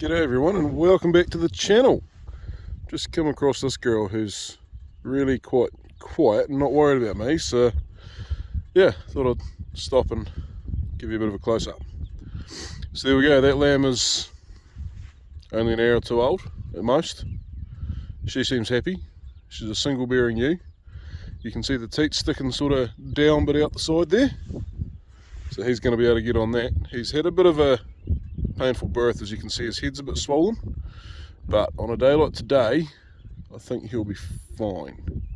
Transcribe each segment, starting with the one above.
G'day everyone and welcome back to the channel. Just come across this girl who's really quite quiet and not worried about me, so yeah, thought I'd stop and give you a bit of a close-up. So there we go, that lamb is only an hour or two old at most. She seems happy. She's a single bearing ewe. You can see the teat sticking sort of down but out the side there, so he's going to be able to get on that. He's had a bit of a painful birth, as you can see his head's a bit swollen, but on a day like today I think he'll be fine.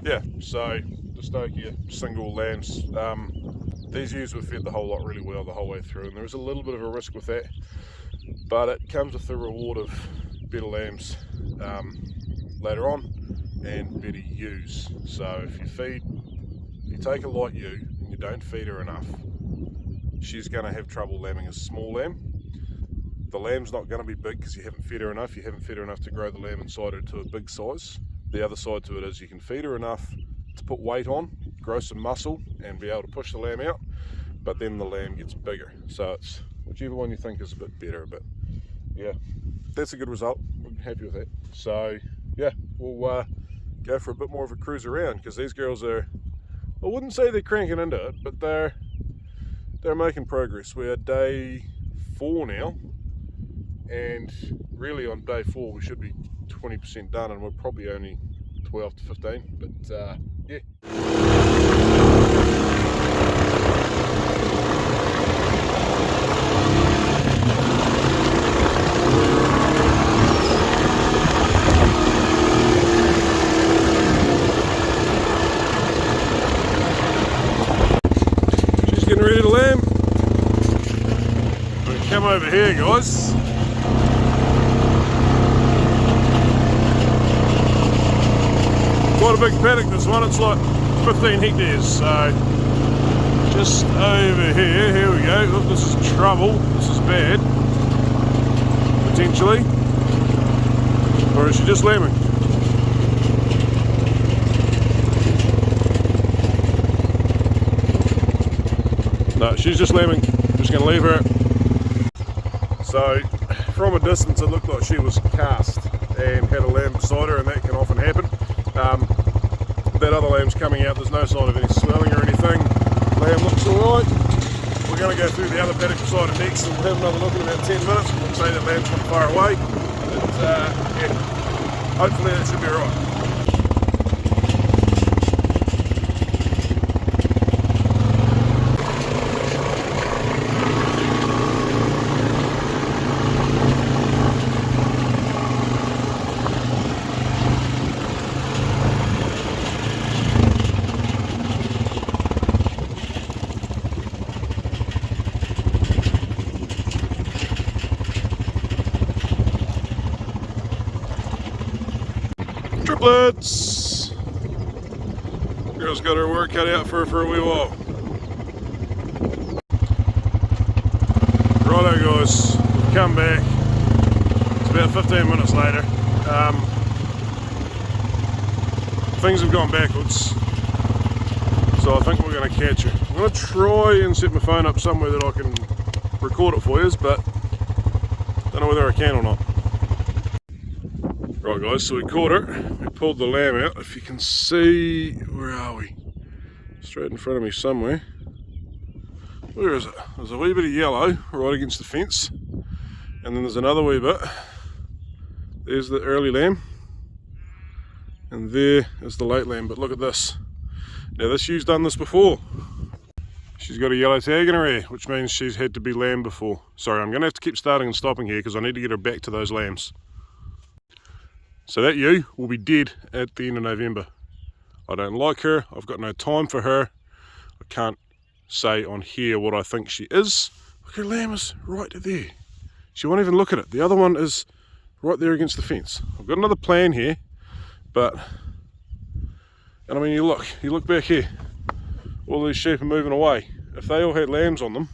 Yeah, so the Stokia single lambs, these ewes were fed the whole lot really well the whole way through, and there is a little bit of a risk with that, but it comes with the reward of better lambs later on and better ewes. So if you take a light ewe and you don't feed her enough, she's going to have trouble lambing a small lamb. The lamb's not going to be big because you haven't fed her enough. You haven't fed her enough to grow the lamb inside her to a big size. The other side to it is you can feed her enough to put weight on, grow some muscle and be able to push the lamb out, but then the lamb gets bigger. So it's whichever one you think is a bit better, but yeah, that's a good result. I'm happy with that. So yeah, we'll go for a bit more of a cruise around, because these girls are, I wouldn't say they're cranking into it, but they're making progress. We're day 4 now, and really on day 4 we should be 20% done, and we're probably only 12 to 15, but yeah. Getting ready to lamb. We'll come over here, guys. Quite a big paddock, this one. It's like 15 hectares, so just over here we go. Look, this is trouble. This is bad, potentially. Or is she just lambing? No, she's just lambing. Just going to leave her. So from a distance it looked like she was cast and had a lamb beside her, and that can often happen. That other lamb's coming out, there's no sign of any swelling or anything. Lamb looks alright. We're going to go through the other paddock beside it next, and we'll have another look in about 10 minutes. We'll say that lamb's not far away. But yeah, hopefully that should be alright. Triplets! Girl's got her work cut out for her for a wee while. Righto guys, we've come back. It's about 15 minutes later. Things have gone backwards, so I think we're going to catch her. I'm going to try and set my phone up somewhere that I can record it for you, but don't know whether I can or not. Right guys, so we caught her. We pulled the lamb out. If you can see, where are we? Straight in front of me somewhere. Where is it? There's a wee bit of yellow right against the fence, and then there's another wee bit. There's the early lamb, and there is the late lamb. But look at this. Now this ewe's done this before. She's got a yellow tag in her ear, which means she's had to be lamb before. Sorry, I'm going to have to keep starting and stopping here because I need to get her back to those lambs. So that ewe will be dead at the end of November. I don't like her, I've got no time for her. I can't say on here what I think she is. Look, her lamb is right there. She won't even look at it. The other one is right there against the fence. I've got another plan here, but, and I mean you look back here. All these sheep are moving away. If they all had lambs on them,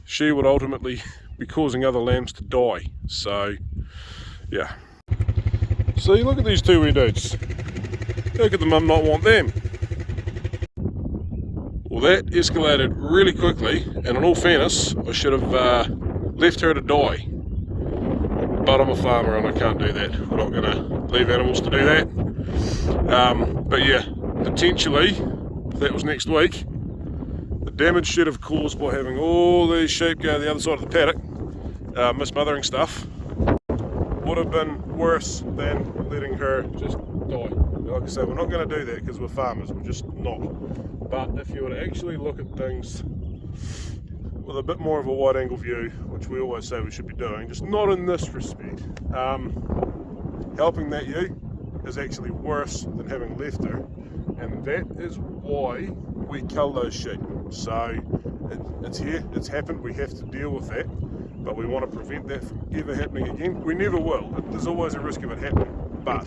she would ultimately be causing other lambs to die. So, yeah. So you look at these two wee dudes. How could the mum not want them? Well, that escalated really quickly, and in all fairness, I should have left her to die. But I'm a farmer and I can't do that. We're not going to leave animals to do that. But yeah, potentially, if that was next week, the damage she'd have caused by having all these sheep go the other side of the paddock, mismothering stuff, would have been worse than letting her just die. Like I say, we're not going to do that because we're farmers, we're just not. But if you were to actually look at things with a bit more of a wide angle view, which we always say we should be doing, just not in this respect, helping that ewe is actually worse than having left her, and that is why we cull those sheep. So it's here, it's happened, we have to deal with that, but we want to prevent that from ever happening again. We never will, there's always a risk of it happening, but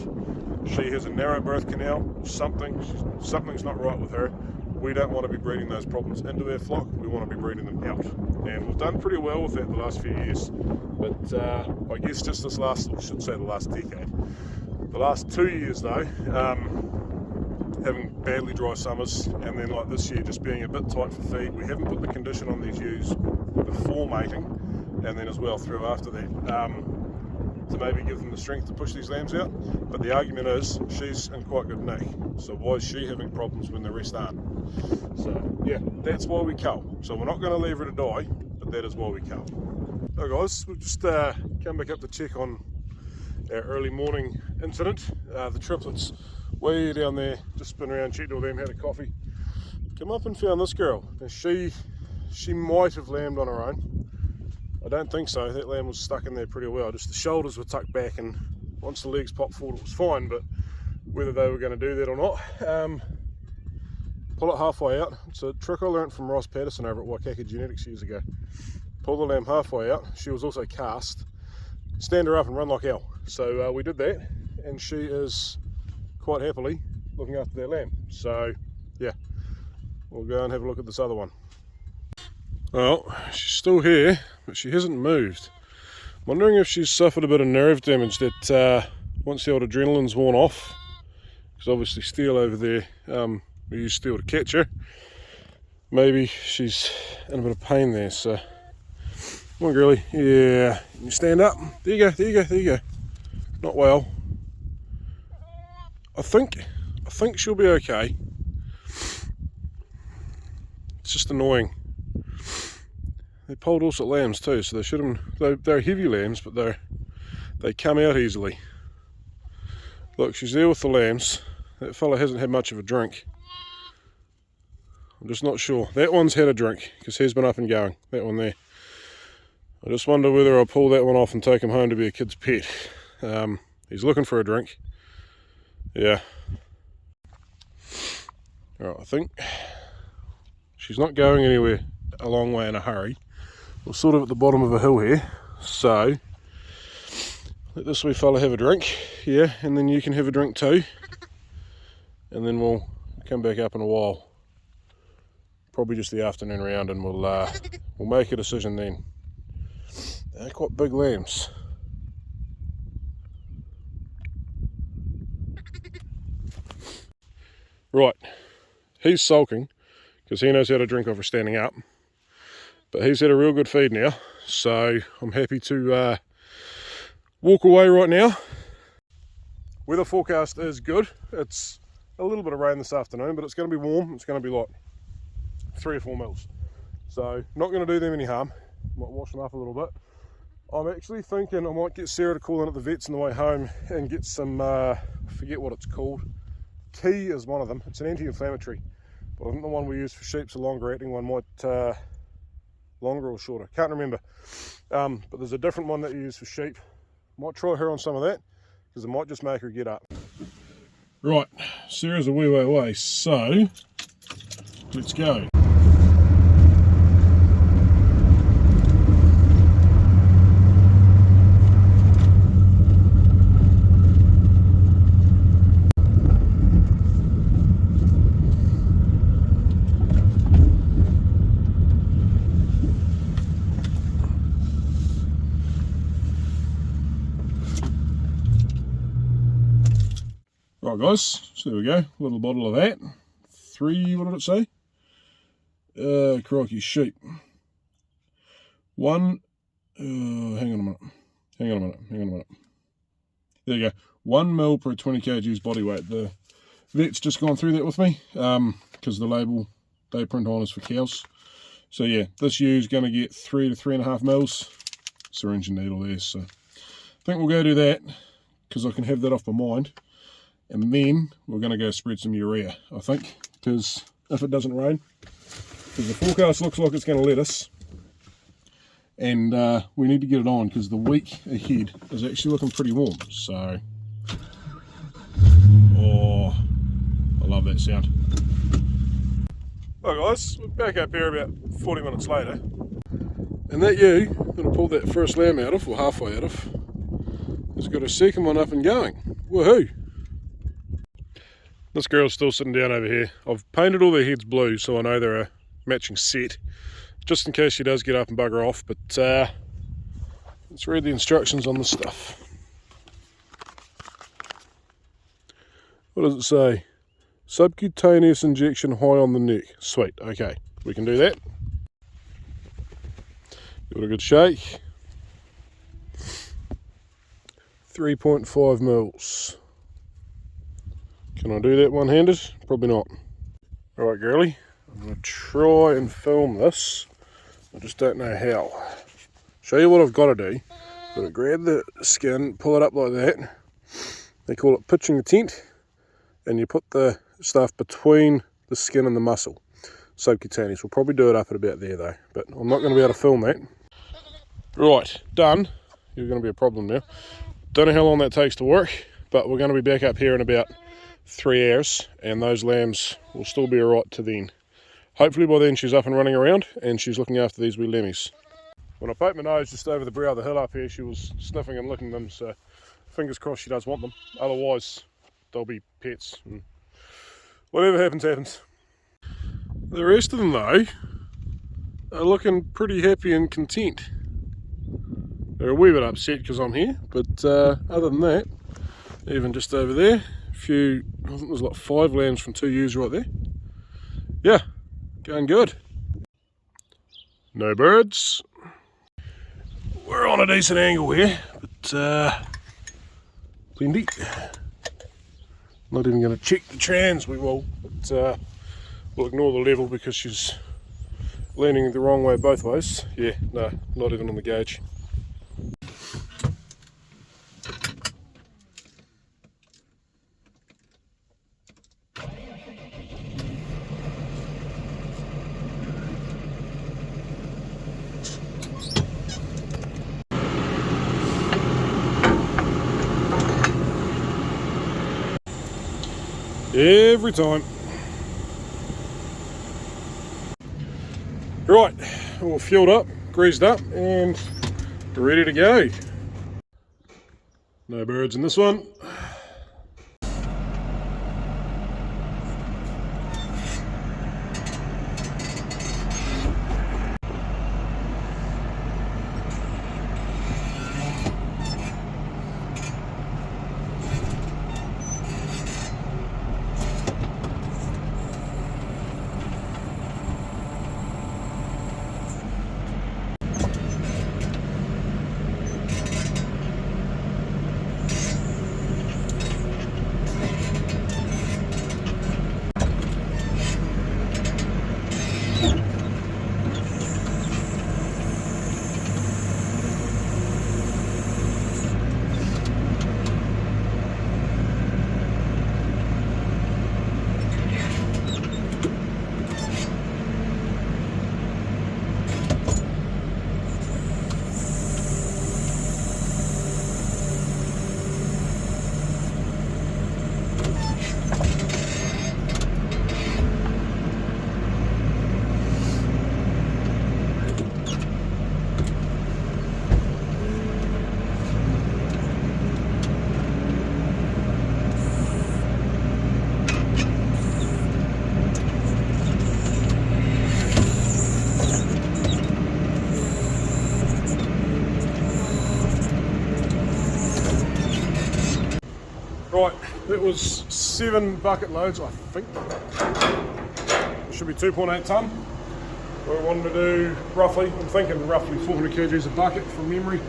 she has a narrow birth canal, something's not right with her. We don't want to be breeding those problems into our flock, we want to be breeding them out. And we've done pretty well with that the last few years. But I guess just this last, I should say the last decade. The last 2 years though, having badly dry summers, and then like this year just being a bit tight for feed, we haven't put the condition on these ewes before mating, and then as well through after that, to maybe give them the strength to push these lambs out. But the argument is, she's in quite good nick, so why is she having problems when the rest aren't? So yeah, that's why we cull. So we're not going to leave her to die, but that is why we cull. So guys, we've just come back up to check on our early morning incident. The triplets way down there, just been around, checked all them, had a coffee, come up and found this girl. Now she might have lambed on her own. I don't think so, that lamb was stuck in there pretty well, just the shoulders were tucked back, and once the legs popped forward it was fine, but whether they were going to do that or not, pull it halfway out. It's a trick I learnt from Ross Patterson over at Waikaka Genetics years ago. Pull the lamb halfway out, she was also cast, stand her up and run like hell. So we did that, and she is quite happily looking after that lamb. So yeah, we'll go and have a look at this other one. Well, she's still here, but she hasn't moved. Wondering if she's suffered a bit of nerve damage that once the old adrenaline's worn off, because obviously Steel over there, we use Steel to catch her, maybe she's in a bit of pain there. So come on girlie, yeah, you stand up, there you go, there you go, there you go. Not well. I think she'll be okay. It's just annoying. They're polled Dorset lambs too, so they shouldn't. They're heavy lambs, but they come out easily. Look, she's there with the lambs. That fella hasn't had much of a drink. I'm just not sure. That one's had a drink because he's been up and going. That one there. I just wonder whether I'll pull that one off and take him home to be a kid's pet. He's looking for a drink. Yeah. Alright, I think she's not going anywhere a long way in a hurry. We're sort of at the bottom of a hill here, so let this wee fella have a drink, yeah, and then you can have a drink too, and then we'll come back up in a while, probably just the afternoon round, and we'll make a decision then. They're quite big lambs. Right, he's sulking because he knows how to drink off her standing up. But he's had a real good feed now, so I'm happy to walk away right now. Weather forecast is good. It's a little bit of rain this afternoon, but it's going to be warm. It's going to be like 3 or 4 mils. So not going to do them any harm. Might wash them up a little bit. I'm actually thinking I might get Sarah to call in at the vet's on the way home and get some, I forget what it's called. Key is one of them. It's an anti-inflammatory. But I think the one we use for sheep's a longer acting one, might longer or shorter, can't remember, but there's a different one that you use for sheep. Might try her on some of that because it might just make her get up. Right, Sarah's a wee way away, so let's go. Right guys, so there we go, little bottle of that. 3, what did it say? Crikey, sheep. 1 hang on a minute. Hang on a minute. There you go. 1 mil per 20 kgs body weight. The vet's just gone through that with me because the label they print on is for cows. So yeah, this ewe is going to get 3 to 3.5 mils. Syringe and needle there. So I think we'll go do that because I can have that off my mind. And then we're going to go spread some urea, I think, because if it doesn't rain, because the forecast looks like it's going to let us, and we need to get it on because the week ahead is actually looking pretty warm. So, oh, I love that sound. Hi guys, we're back up here about 40 minutes later, and that ewe that I pulled that first lamb out of, or halfway out of, has got a second one up and going. Woohoo! This girl's still sitting down over here. I've painted all their heads blue so I know they're a matching set, just in case she does get up and bugger off, but let's read the instructions on this stuff. What does it say? Subcutaneous injection high on the neck. Sweet, okay, we can do that. Give it a good shake. 3.5 mils. Can I do that one-handed? Probably not. Alright girlie, I'm going to try and film this. I just don't know how. Show you what I've got to do. Got to grab the skin, pull it up like that. They call it pitching the tent. And you put the stuff between the skin and the muscle. Subcutaneous. We'll probably do it up at about there though. But I'm not going to be able to film that. Right, done. You're going to be a problem now. Don't know how long that takes to work. But we're going to be back up here in about 3 hours, and those lambs will still be alright to then. Hopefully by then she's up and running around and she's looking after these wee lemmies. When I poked my nose just over the brow of the hill up here, she was sniffing and licking them, so fingers crossed she does want them. Otherwise they'll be pets and whatever happens happens. The rest of them though are looking pretty happy and content. They're a wee bit upset because I'm here, but other than that, even just over there, few, I think there's like 5 lambs from 2 ewes right there. Yeah, going good. No birds. We're on a decent angle here, but plenty. Not even going to check the trans, we will, but we'll ignore the level because she's leaning the wrong way both ways. Yeah, no, not even on the gauge. Every time. Right, all fueled up, greased up, and ready to go. No birds in this one. Right, it was 7 bucket loads, I think. It should be 2.8 tonne. we're wanting to do roughly, I'm thinking roughly 400 kgs a bucket from memory.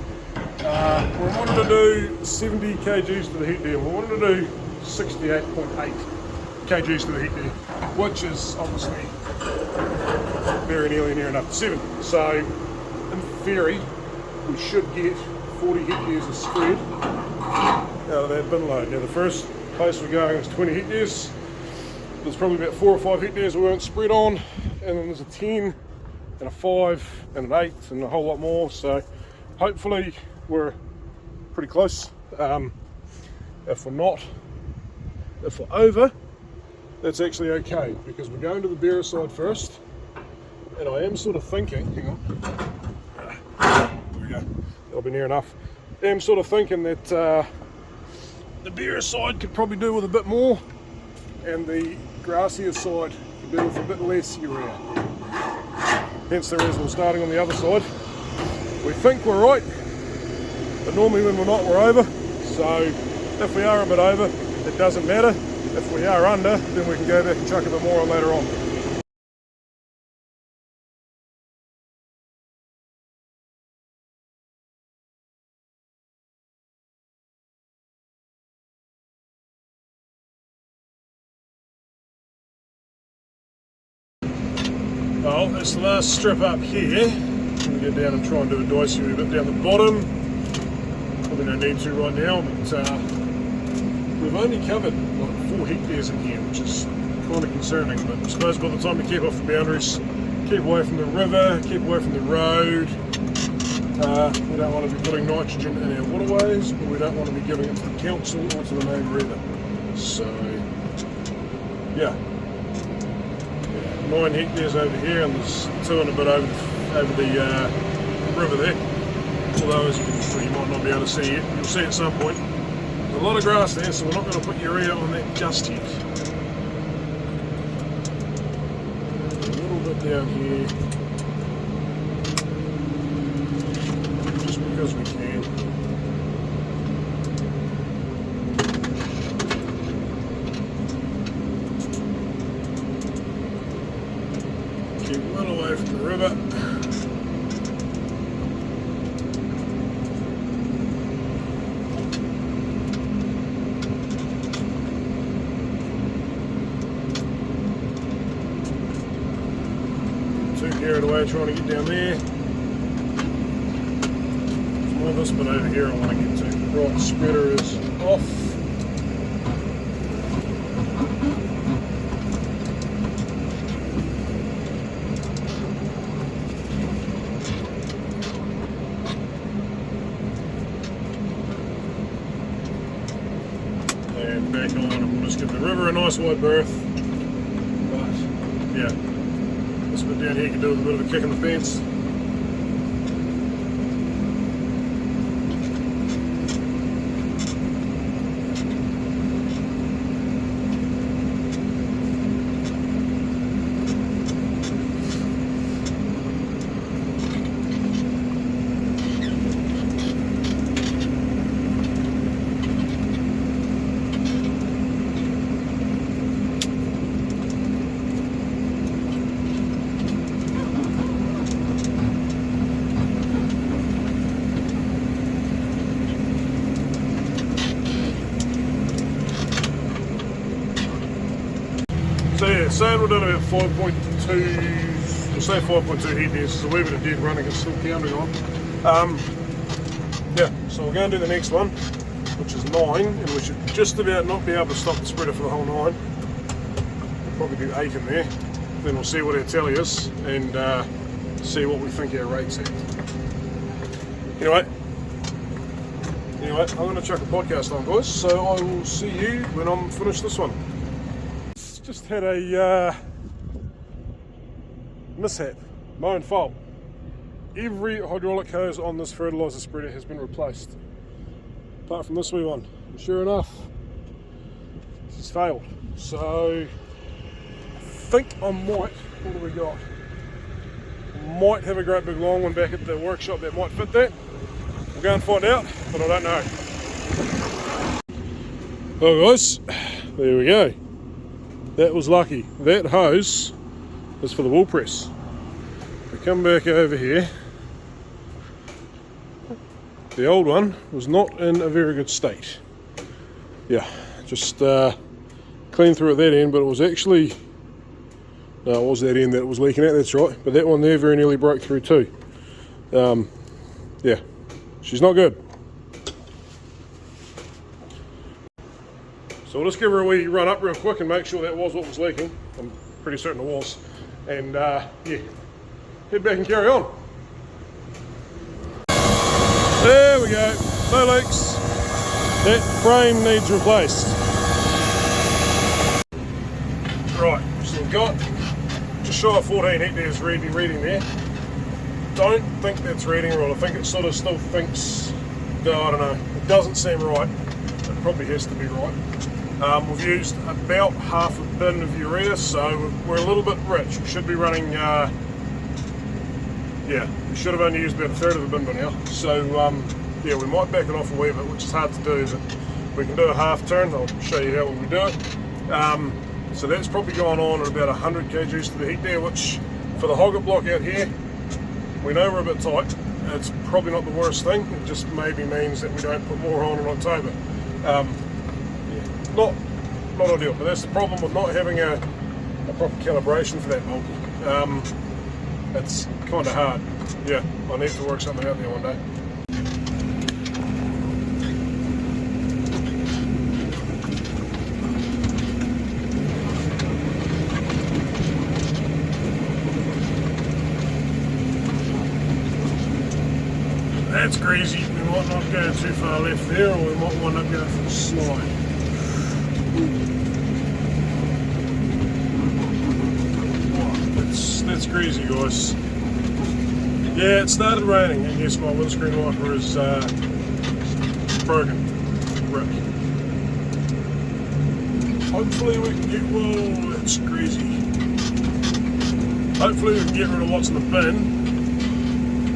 We're wanting to do 70 kgs to the hectare. We're wanting to do 68.8 kgs to the hectare, which is obviously very near enough to 7. So in theory, we should get 40 hectares of spread out of that bin load. Now the first place we're going is 20 hectares. There's probably about 4 or 5 hectares we won't spread on, and then there's a 10 and a 5 and an 8 and a whole lot more. So hopefully we're pretty close. If we're not, if we're over, that's actually okay, because we're going to the bearer side first, and I am sort of thinking, hang on, there we go, that'll be near enough. I am sort of thinking that the bearer side could probably do with a bit more, and the grassier side could do with a bit less urea. Hence the reason we're starting on the other side. We think we're right, but normally when we're not, we're over. So if we are a bit over, it doesn't matter. If we are under, then we can go back and chuck a bit more on later on. Well, that's the last strip up here. I'm going to go down and try and do a dicey a bit down the bottom. Probably don't need to right now, but we've only covered like 4 hectares in here, which is kind of concerning. But I suppose by the time we keep off the boundaries, keep away from the river, keep away from the road, we don't want to be putting nitrogen in our waterways, but we don't want to be giving it to the council or to the neighbour either. So, yeah. 9 hectares over here, and there's 2 and a bit over the river there. Although, as you can see, you might not be able to see it. You'll see at some point. There's a lot of grass there, so we're not going to put urea on that just yet. A little bit down here, just because we can. Keep well away from the river. Too carried away trying to get down there. There's more of this bit over here I want to get to. Right, spreader is off. And back on, and we'll just give the river a nice wide berth. But yeah, this bit down here can do with a bit of a kick in the pants. So yeah, saying we're doing about 5.2, we'll say 5.2 hectares, there's a wee bit of dead running and still counting on. Yeah, so we're going to do the next one, which is 9, and we should just about not be able to stop the spreader for the whole 9. We'll probably do 8 in there, then we'll see what our tally is, and see what we think our rate's at. Anyway, I'm going to chuck a podcast on, boys, so I will see you when I'm finished this one. Just had a mishap, my own fault. Every hydraulic hose on this fertilizer spreader has been replaced, apart from this wee one. And sure enough, it's failed. So I think I might, what do we got? Might have a great big long one back at the workshop that might fit that. We'll go and find out, but I don't know. Well guys, there we go. That was lucky. That hose is for the wool press. come back over here. The old one was not in a very good state. Yeah, just cleaned through at that end, but it was actually, no, it was that end that it was leaking at, that's right, but that one there very nearly broke through too. Yeah, she's not good. So we'll just give her a wee run up real quick and make sure that was what was leaking. I'm pretty certain it was. And yeah, head back and carry on. There we go, no leaks. That frame needs replaced. Right, so we've got just shy of 14 hectares reading there. Don't think that's reading right. I think it sort of still thinks, no, I don't know, it doesn't seem right. It probably has to be right. We've used about half a bin of urea, so we're a little bit rich. We should be running, yeah, we should have only used about a third of the bin by now. So yeah, we might back it off a wee bit, which is hard to do, but we can do a half turn. I'll show you how we do it. So that's probably gone on at about 100 kgs to the hectare, which for the hogget block out here, we know we're a bit tight. It's probably not the worst thing. It just maybe means that we don't put more on in October. Yeah, not ideal, but that's the problem with not having a proper calibration for that bulk. It's kind of hard. Yeah, I need to work something out there one day. That's greasy. We might not go too far left there, or we might wind up going for a slide. That's greasy, guys. Yeah, it started raining, and yes, my windscreen wiper is broken. Rip. Hopefully we can get, whoa, that's greasy. Hopefully we can get rid of what's in the bin,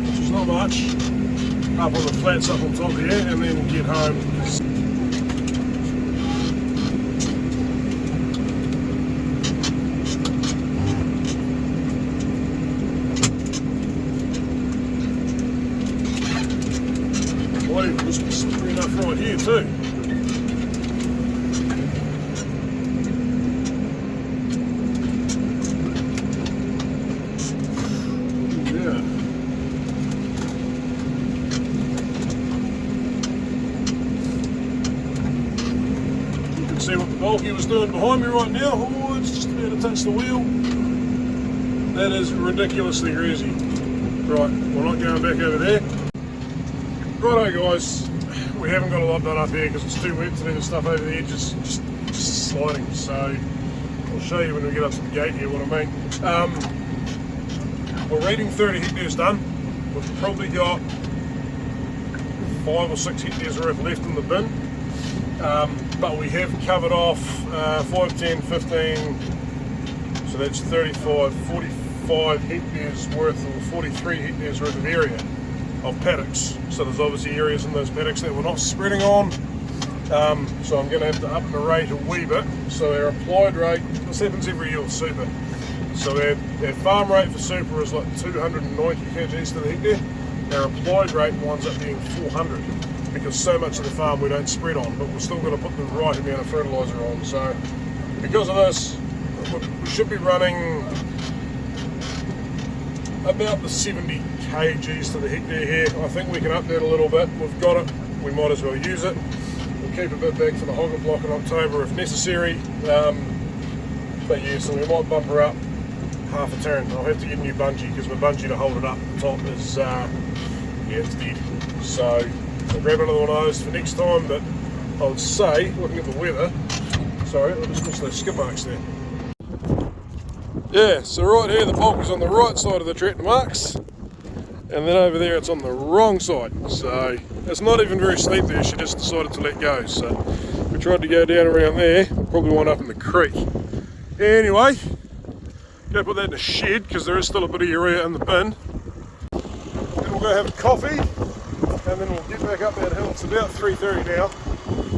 which is not much. Up on the flats up on top here, and then get home. Boy, this was slippery enough right here too. See what the bulky was doing behind me right now. Oh, it's just about to touch the wheel. That is ridiculously greasy. Right, we're not going back over there. Righto guys, we haven't got a lot done up here because it's too wet to do the stuff over the edges, just sliding. So I'll show you when we get up to the gate here what I mean. We're reading 30 hectares done. We've probably got 5 or 6 hectares worth left in the bin. But we have covered off 5, 10, 15, so that's 35, 45 hectares worth, or 43 hectares worth of area of paddocks. So there's obviously areas in those paddocks that we're not spreading on. So I'm going to have to up the rate a wee bit. So our applied rate, this happens every year with super. So our farm rate for super is like 290 kgs to the hectare. Our applied rate winds up being 400. Because so much of the farm we don't spread on, but we're still going to put the right amount of fertilizer on. So because of this, we should be running about the 70 kgs to the hectare here. I think we can up that a little bit. We've got it, we might as well use it. We'll keep a bit back for the hogget block in October if necessary. But yeah, so we might bump her up half a turn. I'll have to get a new bungee because my bungee to hold it up the top is, yeah, it's dead. So I'll grab another one of those for next time, but I would say, looking at the weather, sorry, I just missed those skip marks there. Yeah, so right here the bulk is on the right side of the tractor marks, and then over there it's on the wrong side. So it's not even very steep there, she just decided to let go. So we tried to go down around there, we'll probably wind up in the creek. Anyway, go put that in the shed because there is still a bit of urea in the bin. Then we'll go have a coffee. And then we'll get back up that hill. It's about 3:30 now.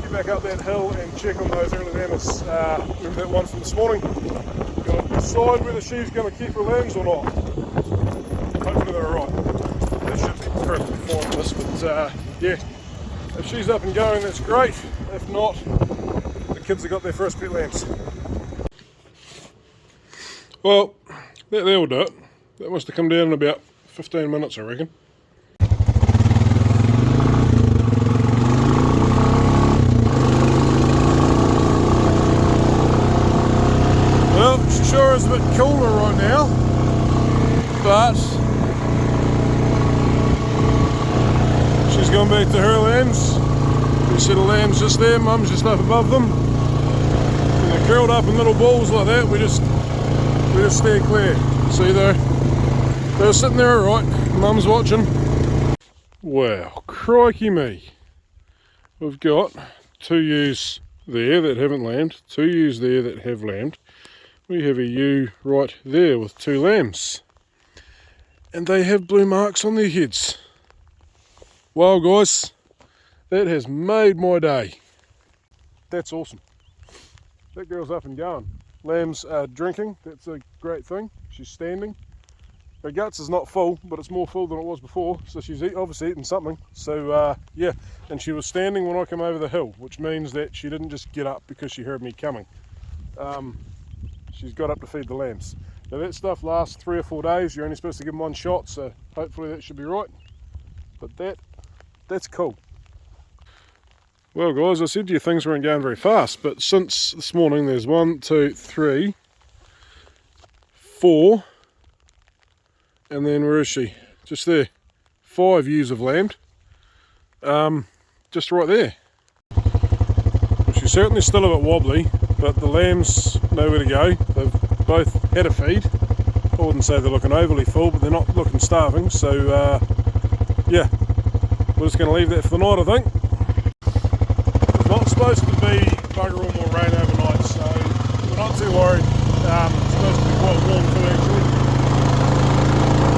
Get back up that hill and check on those early lambs. Remember that one from this morning? Got to decide whether she's going to keep her lambs or not. find this, but yeah, if she's up and going, that's great. If not, the kids have got their first pet lambs. Well, that'll do it. That must have come down in about 15 minutes, I reckon. Well, she sure is a bit cooler right now, but she's gone back to her lambs. There's a set of lambs just there, Mum's just up above them. And they're curled up in little balls like that, we just steer clear. See they're sitting there alright, Mum's watching. Wow, crikey me. We've got 2 ewes there that haven't lambed, 2 ewes there that have lambed. We have a ewe right there with 2 lambs. And they have blue marks on their heads. Wow guys, that has made my day. That's awesome. That girl's up and going. Lambs are drinking, that's a great thing. She's standing. Her guts is not full, but it's more full than it was before, so she's obviously eating something. So yeah, and she was standing when I came over the hill, which means that she didn't just get up because she heard me coming. She's got up to feed the lambs. Now that stuff lasts 3 or 4 days. You're only supposed to give them 1 shot, so hopefully that should be right. But that's cool. Well guys, I said to you things weren't going very fast, but since this morning there's 1, 2, 3, 4, and then where is she? Just there. 5 ewes have lambed. Just right there. Well, she's certainly still a bit wobbly, but the lambs know where to go. They've both had a feed. I wouldn't say they're looking overly full, but they're not looking starving, so yeah, we're just going to leave that for the night, I think. It's not supposed to be bugger all more rain overnight, so we're not too worried. It's supposed to be quite warm too, actually.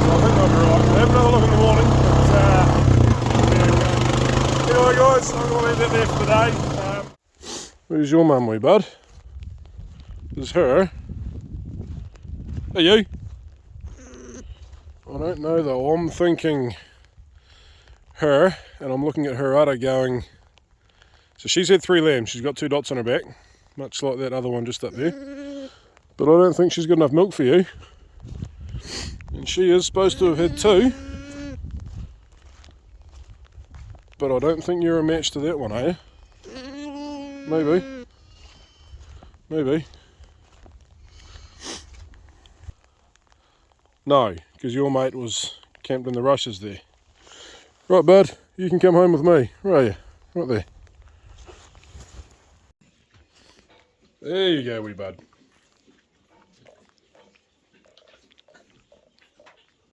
So I think I'll be right. We'll have another look in the morning, but anyway guys, I'm going to leave that there for the day. Where's your mum, wee bud? There's her. Hey you. I don't know though, I'm thinking her, and I'm looking at her udder going, so she's had 3 lambs, she's got 2 dots on her back, much like that other one just up there, but I don't think she's got enough milk for you, and she is supposed to have had 2, but I don't think you're a match to that one, are you? Maybe. No, because your mate was camped in the rushes there. Right bud, you can come home with me. Where are you? Right there. There you go, wee bud.